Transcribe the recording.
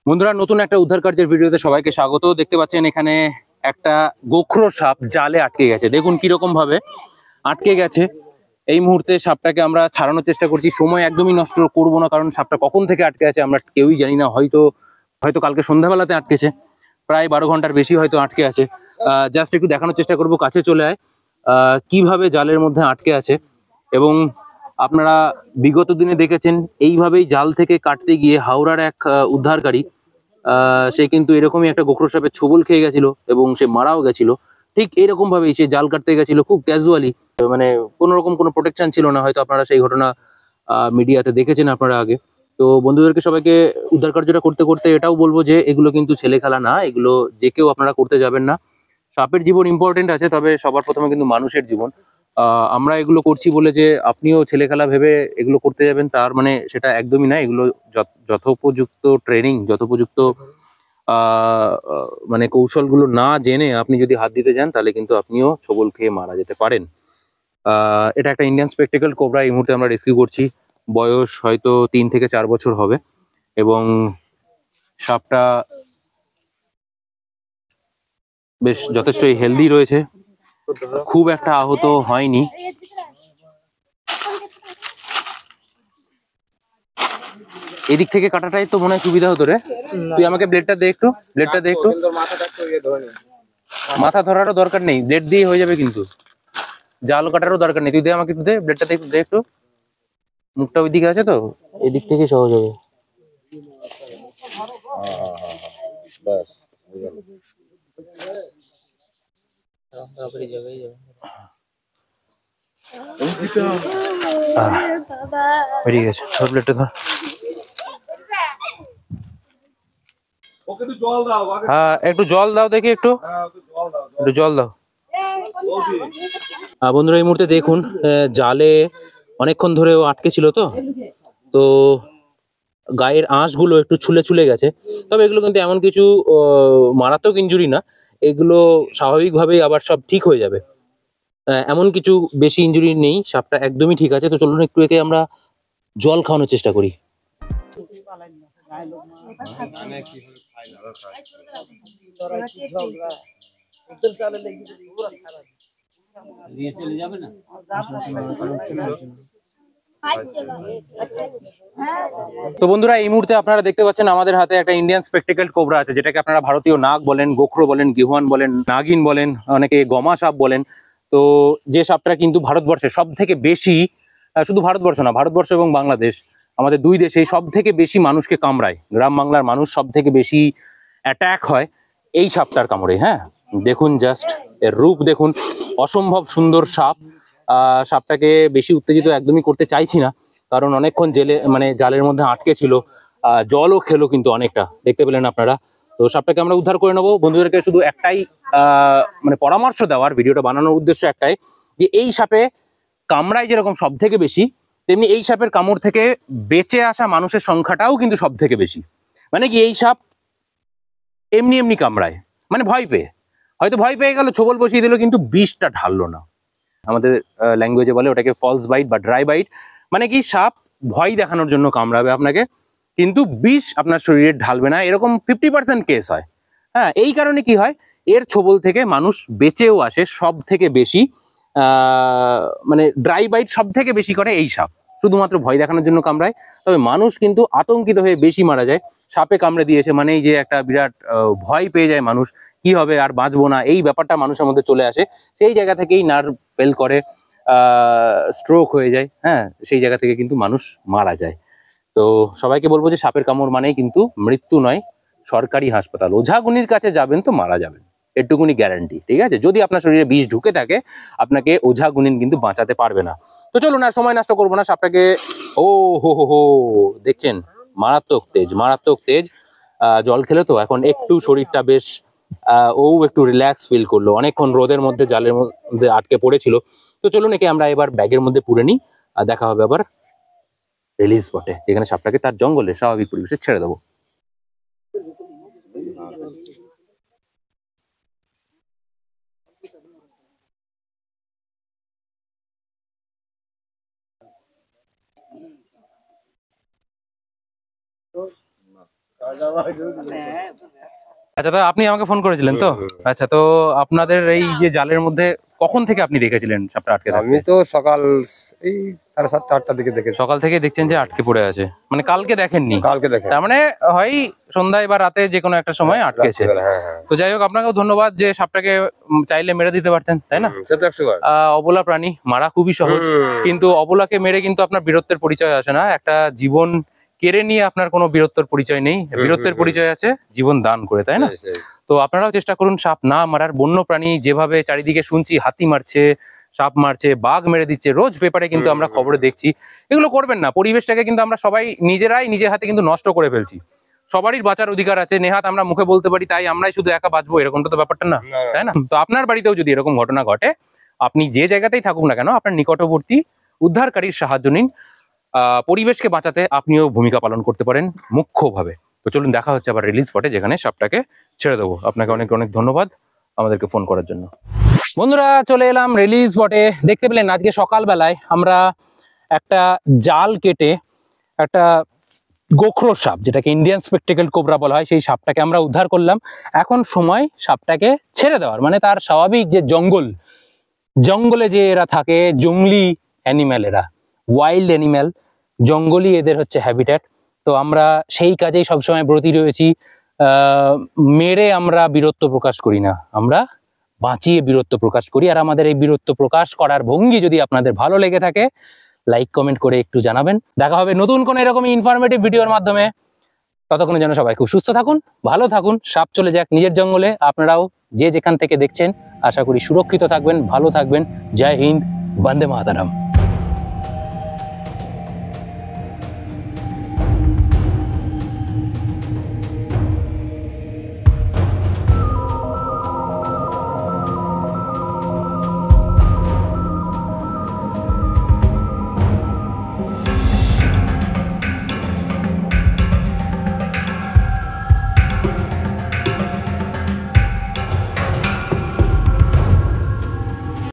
বন্ধুরা, নতুন একটা উদ্ধার কার্যের ভিডিওতে সবাইকে স্বাগত। দেখতে পাচ্ছেন এখানে একটা গোখরো সাপ জালে আটকে গেছে। দেখুন কিরকম ভাবে আটকে গেছে। এই মুহূর্তে সাপটাকে আমরা ছাড়ানোর চেষ্টা করছি। সময় একদমই নষ্ট করব না, কারণ সাপটা কখন থেকে আটকে আছে আমরা কেউই জানি না। হয়তো হয়তো কালকে সন্ধ্যাবেলাতে আটকেছে, প্রায় 12 ঘন্টার বেশি হয়তো আটকে আছে। জাস্ট একটু দেখানোর চেষ্টা করব, কাছে চলে আয় কিভাবে জালের মধ্যে আটকে আছে। এবং আপনারা বিগত দিনে দেখেছেন এইভাবেই জাল থেকে কাটতে গিয়ে হাওড়ার এক উদ্ধারকারী, সে কিন্তু এরকমই একটা গোখরো সাপের ছোবল খেয়ে গেছিল এবং সে মারাও গেছিল। ঠিক এরকম ভাবেই সে জাল কাটতে গেছিল খুব ক্যাজুয়ালি, মানে কোনো রকম কোনো প্রোটেকশন ছিল না। হয়তো আপনারা সেই ঘটনা মিডিয়াতে দেখেছেন আপনারা আগে। তো বন্ধুদেরকে সবাইকে উদ্ধার কার্যটা করতে করতে এটাও বলবো যে এগুলো কিন্তু ছেলে খেলা না, এগুলো যে কেউ আপনারা করতে যাবেন না। সাপের জীবন ইম্পর্টেন্ট আছে, তবে সবার প্রথমে কিন্তু মানুষের জীবন। আমরা এগুলো করছি বলে যে আপনিও ছেলে খেলা ভেবে এগুলো করতে যাবেন তার মানে সেটা একদমই না। এগুলো যথোপযুক্ত ট্রেনিং, যথোপযুক্ত মানে কৌশলগুলো না জেনে আপনি যদি হাত দিতে যান তাহলে কিন্তু আপনিও ছোবল খেয়ে মারা যেতে পারেন। এটা একটা ইন্ডিয়ান স্পেকটেকল কোবরা এই মুহূর্তে আমরা রেস্কিউ করছি। বয়স হয়তো 3 থেকে 4 বছর হবে এবং সাপটা বেশ যথেষ্টই হেলদি রয়েছে, খুব একটা আহত হয়নি। এদিক থেকে কাটাটাই তো মনে হয় সুবিধা হতো রে। তুই আমাকে ব্লেডটা দে একটু, ব্লেডটা দে একটু। মাথা ধরারও দরকার নেই, ব্লেড দিয়ে হয়ে যাবে কিন্তু, জাল কাটারও দরকার নেই। তুই দে আমাকে একটু, দে ব্লেডটা দে একটু। মুখটা ওই দিকে আছে তো, এদিক থেকে সহজ হবে। বেরিয়ে গেছে, ধর ব্লেডটা ধর। হ্যাঁ একটু জল দাও দেখি, একটু একটু জল দাও। বন্ধুরা এই মুহূর্তে দেখুন জালে অনেকক্ষণ ধরেও আটকে ছিল, তো তো গায়ের আঁশগুলো একটু ছুলে ছুলে গেছে। তবে এগুলো কিন্তু এমন কিছু মারাত্মক ইনজুরি না, এগুলো স্বাভাবিকভাবেই আবার সব ঠিক হয়ে যাবে। এমন কিছু বেশি ইনজুরি নেই, সাপটা একদমই ঠিক আছে। তো চলুন একটু একে আমরা জল খাওয়ানোর চেষ্টা করি। তো বন্ধুরা এই মুহূর্তে আপনারা দেখতে পাচ্ছেন আমাদের হাতে একটা ইন্ডিয়ান স্পেকটেকল কোবরা আছে, যেটাকে আপনারা ভারতীয় নাগ বলেন, গোখরো বলেন, গিহুয়ান বলেন, নাগিন বলেন, অনেকে গমা সাপ বলেন। তো যে সাপটা কিন্তু ভারতবর্ষে সব থেকে বেশি, শুধু ভারতবর্ষ না, ভারতবর্ষ এবং বাংলাদেশ, আমাদের দুই দেশে সব থেকে বেশি মানুষকে কামড়ায়। গ্রাম বাংলার মানুষ সব থেকে বেশি অ্যাটাক হয় এই সাপটার কামড়ে। হ্যাঁ দেখুন জাস্ট এর রূপ দেখুন, অসম্ভব সুন্দর সাপ। সাপটাকে বেশি উত্তেজিত একদমই করতে চাইছি না, কারণ অনেকক্ষণ জেলে মানে জালের মধ্যে আটকে ছিল। জলও খেলো কিন্তু অনেকটা, দেখতে পেলেন আপনারা। তো সাপটাকে আমরা উদ্ধার করে নেবো। বন্ধুদেরকে শুধু একটাই মানে পরামর্শ দেওয়ার, ভিডিওটা বানানোর উদ্দেশ্য একটাই, যে এই সাপে কামড়ায় যেরকম সব থেকে বেশি, তেমনি এই সাপের কামড় থেকে বেঁচে আসা মানুষের সংখ্যাটাও কিন্তু সব থেকে বেশি। মানে কি, এই সাপ এমনি এমনি কামড়ায়, মানে ভয় পেয়ে, হয়তো ভয় পেয়ে গেল, ছোবল বসিয়ে দিল, কিন্তু বিষটা ঢাললো না। আমাদের ল্যাঙ্গুয়েজে বলে ওটাকে ফলস বাইট বা ড্রাই বাইট। মানে কি, সাপ ভয় দেখানোর জন্য কামড়াবে আপনাকে, কিন্তু বিষ আপনার শরীরে ঢালবে না। এরকম 50% কেস হয়। হ্যাঁ, এই কারণে কি হয়, এর ছোবল থেকে মানুষ বেঁচেও আসে সব থেকে বেশি। মানে ড্রাই বাইট সব থেকে বেশি করে এই সাপ, শুধুমাত্র ভয় দেখানোর জন্য কামড়ায়। তবে মানুষ কিন্তু আতঙ্কিত হয়ে বেশি মারা যায়। সাপে কামড়ে দিয়েছে মানে এই যে একটা বিরাট ভয় পেয়ে যায় মানুষ, কি হবে আর বাঁচবো না, এই ব্যাপারটা মানুষের মধ্যে চলে আসে। সেই জায়গা থেকেই নার্ভ ফেল করে, স্ট্রোক হয়ে যায়। হ্যাঁ, সেই জায়গা থেকে কিন্তু মানুষ মারা যায়। তো সবাইকে বলবো যে সাপের কামড় মানেই কিন্তু মৃত্যু নয়। সরকারি হাসপাতাল, ওঝাগুনির কাছে যাবেন তো মারা যাবেন, এটুকুনি গ্যারান্টি। ঠিক আছে, যদি আপনার শরীরে বিষ ঢুকে থাকে আপনাকে ওঝাগুনিন কিন্তু বাঁচাতে পারবে না। তো চলুন আর সময় নষ্ট করবো না, সাপটাকে, ও হো হো হো দেখছেন, মারাত্মক তেজ, মারাত্মক তেজ। জল খেলে তো এখন একটু শরীরটা বেশ, ও একটু রিল্যাক্স ফিল করলো। অনেকক্ষণ রোদের মধ্যে জালের মধ্যে আটকে পড়েছিল। তো চলুন একে আমরা এবার ব্যাগের মধ্যে পুরে নিই, আর দেখা হবে আবার রিলিজ স্পটে, যেখানে সাপটাকে তার জঙ্গলে স্বাভাবিক পরিবেশে ছেড়ে দেবো। আচ্ছা, তো আপনি আমাকে ফোন করেছিলেন তো? আচ্ছা, তো আপনাদের এই যে জালের মধ্যে কখন থেকে আপনি দেখেছিলেন সাপটা আটকে থাকতে? আমি তো সকাল এই 7:30 8টার দিকে দেখেছি। সকাল থেকে দেখছেন যে আটকে পড়ে আছে, মানে কালকে দেখেননি? কালকে দেখে। তার মানে হয় সন্ধ্যায় বা রাতে যে কোনো একটা সময় আটকেছে। হ্যাঁ হ্যাঁ। তো যাই হোক, আপনাকেও ধন্যবাদ যে সাপটাকে চাইলে মেরে দিতে পারতেন, তাই না? সে তো 100 বার। অবলা প্রাণী মারা খুবই সহজ, কিন্তু অবলাকে মেরে কিন্তু আপনার বীরত্বের পরিচয় আসে না। একটা জীবন কেড়ে নিয়ে আপনার কোনো বীরত্বের পরিচয় নেই, বীরত্বের পরিচয় আছে জীবন দান করে, তাই না? তো আপনারাও চেষ্টা করুন সাপ না মারার। বন্য প্রাণী যেভাবে চারিদিকে শুনছি, হাতি মারছে, সাপ মারছে, বাঘ মেরে দিচ্ছে, রোজ পেপারে কিন্তু আমরা খবরে দেখছি। এগুলো করবেন না। পরিবেশটাকে কিন্তু আমরা সবাই নিজেরাই নিজের হাতে কিন্তু নষ্ট করে ফেলছি। সবারই বাঁচার অধিকার আছে, নেহাত আমরা মুখে বলতে পারি তাই আমরাই শুধু একা বাঁচবো, এরকমটা তো ব্যাপারটা না, তাই না? তো আপনার বাড়িতেও যদি এরকম ঘটনা ঘটে, আপনি যে জায়গাতেই থাকুক না কেন, আপনার নিকটবর্তী উদ্ধারকারীর সাহায্য নিন। পরিবেশকে বাঁচাতে আপনিও ভূমিকা পালন করতে পারেন মুখ্যভাবে। তো চলুন, দেখা হচ্ছে আবার রিলিজ স্পটে, যেখানে সাপটাকে ছেড়ে দেবো। আপনাকে অনেক অনেক ধন্যবাদ আমাদেরকে ফোন করার জন্য। বন্ধুরা, চলে এলাম রিলিজ স্পটে। দেখতে পেলেন আজকে সকালবেলায় আমরা একটা জাল কেটে একটা গোখরো সাপ, যেটাকে ইন্ডিয়ান স্পেকটেকল কোবরা বলা হয়, সেই সাপটাকে আমরা উদ্ধার করলাম। এখন সময় সাপটাকে ছেড়ে দেওয়ার, মানে তার স্বাভাবিক যে জঙ্গলে যে এরা থাকে, জঙ্গলি অ্যানিম্যাল, এরা ওয়াইল্ড অ্যানিম্যাল, জঙ্গলি এদের হচ্ছে হ্যাবিট্যাট। তো আমরা সেই কাজেই সবসময় ব্রতী রয়েছি। মেরে আমরা বীরত্ব প্রকাশ করি না, আমরা বাঁচিয়ে বীরত্ব প্রকাশ করি। আর আমাদের এই বীরত্ব প্রকাশ করার ভঙ্গি যদি আপনাদের ভালো লেগে থাকে, লাইক কমেন্ট করে একটু জানাবেন। দেখা হবে নতুন কোনো এরকম ইনফরমেটিভ ভিডিওর মাধ্যমে। ততক্ষণের জন্য সবাই খুব সুস্থ থাকুন, ভালো থাকুন। সাপ চলে যাক নিজের জঙ্গলে। আপনারাও যে যেখান থেকে দেখছেন, আশা করি সুরক্ষিত থাকবেন, ভালো থাকবেন। জয় হিন্দ, বন্দে মাতরম।